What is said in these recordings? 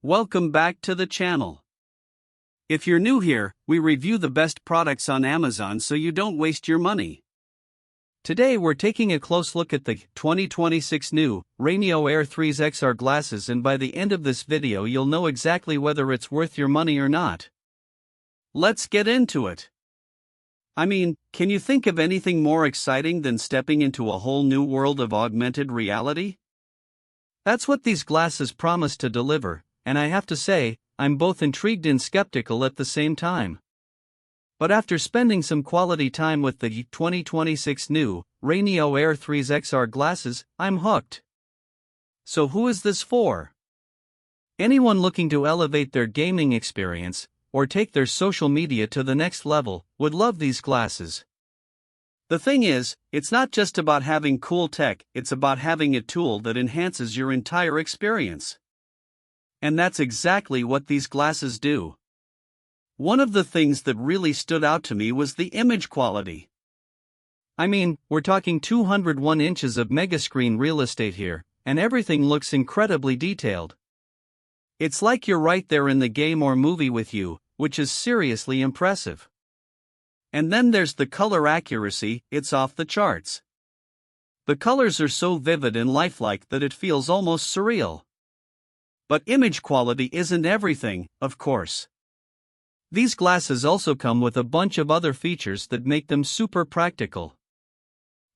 Welcome back to the channel. If you're new here, we review the best products on Amazon so you don't waste your money. Today we're taking a close look at the 2026 new RayNeo Air 3s XR glasses, and by the end of this video you'll know exactly whether it's worth your money or not. Let's get into it. I mean, can you think of anything more exciting than stepping into a whole new world of augmented reality? That's what these glasses promise to deliver, and I have to say, I'm both intrigued and skeptical at the same time. But after spending some quality time with the 2026 new RayNeo Air 3s XR glasses, I'm hooked. So who is this for? Anyone looking to elevate their gaming experience, or take their social media to the next level, would love these glasses. The thing is, it's not just about having cool tech, it's about having a tool that enhances your entire experience. And that's exactly what these glasses do. One of the things that really stood out to me was the image quality. I mean, we're talking 201 inches of megascreen real estate here, and everything looks incredibly detailed. It's like you're right there in the game or movie with you, which is seriously impressive. And then there's the color accuracy, it's off the charts. The colors are so vivid and lifelike that it feels almost surreal. But image quality isn't everything, of course. These glasses also come with a bunch of other features that make them super practical.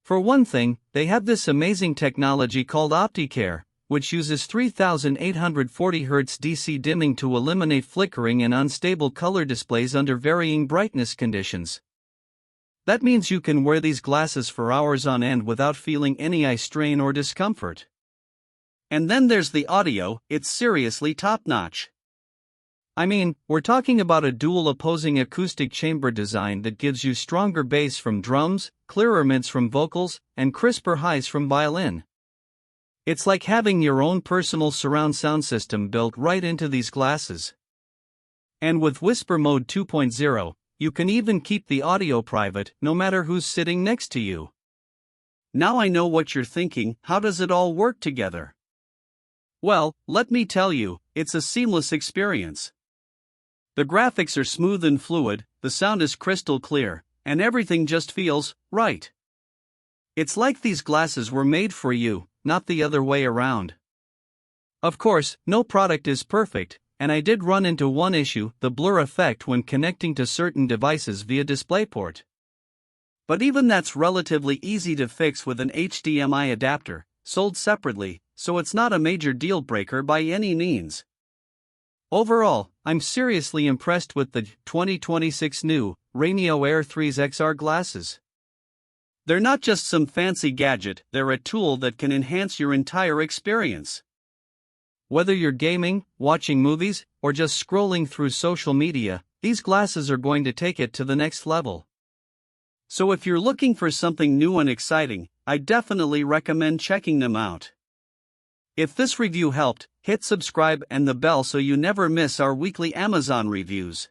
For one thing, they have this amazing technology called OptiCare, which uses 3840 Hz DC dimming to eliminate flickering and unstable color displays under varying brightness conditions. That means you can wear these glasses for hours on end without feeling any eye strain or discomfort. And then there's the audio, it's seriously top-notch. I mean, we're talking about a dual opposing acoustic chamber design that gives you stronger bass from drums, clearer mids from vocals, and crisper highs from violin. It's like having your own personal surround sound system built right into these glasses. And with Whisper Mode 2.0, you can even keep the audio private, no matter who's sitting next to you. Now I know what you're thinking, how does it all work together? Well, let me tell you, it's a seamless experience. The graphics are smooth and fluid, the sound is crystal clear, and everything just feels right. It's like these glasses were made for you, not the other way around. Of course, no product is perfect, and I did run into one issue, the blur effect when connecting to certain devices via DisplayPort. But even that's relatively easy to fix with an HDMI adapter, sold separately, so it's not a major deal breaker by any means. Overall, I'm seriously impressed with the 2026 new RayNeo Air 3s XR glasses. They're not just some fancy gadget, they're a tool that can enhance your entire experience. Whether you're gaming, watching movies, or just scrolling through social media, these glasses are going to take it to the next level. So if you're looking for something new and exciting, I definitely recommend checking them out. If this review helped, hit subscribe and the bell so you never miss our weekly Amazon reviews.